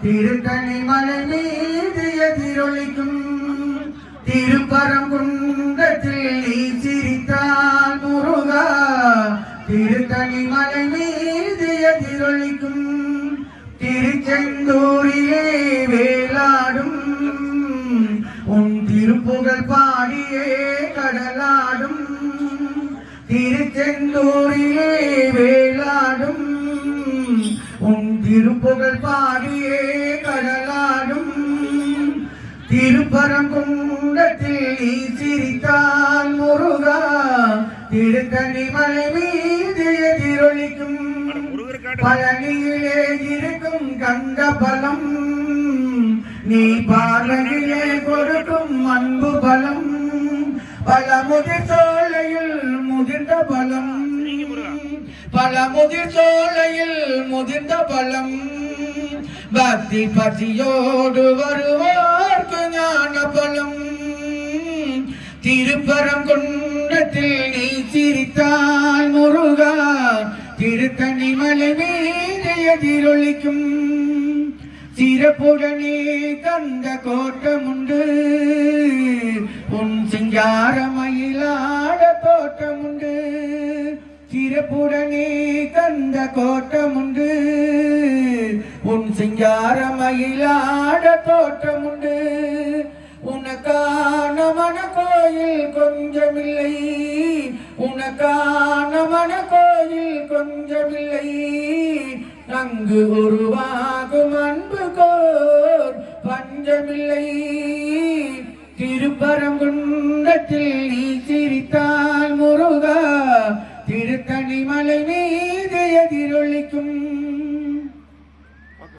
திருத்தணி மலை மீது எதிரொலிக்கும் திருப்பரங்குன்றத்தில் நீ சிரித்தால் முருகா திருத்தணி மலை மீது எதிரொலிக்கும் திருச்செந்தூரிலே வேலாடும் உன் திருப்புகழ் பாடியே கடலாடும் திருச்செந்தூரிலே வேலாடும் உன் திருப்புகழ் பாடியே கடலாடும் திருப்பரங்குன்றத்தில் நீ சிரித்தால் முருகா திருத்தணி மலை மீது எதிரொலிக்கும் பழனியிலே இருக்கும் கந்த பலம் நீ பார்வையிலே கொடுக்கும் அன்பு பலம் பல முதிர் சோலையில் முதிர்ந்த பலம் பல முதிர் சோலையில் முதிர்ந்த பலம் பக்தி பசியோடு வருவார்க்கு ஞான பலம் திருப்பரங்குன்றத்தில் நீ சிரித்தால் முருகா திருத்தணி மலை மீது எதிரொலிக்கும் சிறப்புடனே கந்த கோட்டமுண்டு உன் சிங்கார மயிலாட தோட்டமுண்டு சிறப்புடனே கந்த கோட்டமுண்டு உன் சிங்கார மயிலாட தோட்டமுண்டு உனக்கான மன கோயில் கொஞ்சமில்லை உனக்கான மன கோயில் கொஞ்சமில்லை அங்கு உருவாகும் அன்பு கோர் பஞ்சமில்லை திருப்பரங்குன்றத்தில் நீ சிரித்தால் முருகா திருத்தணி மலை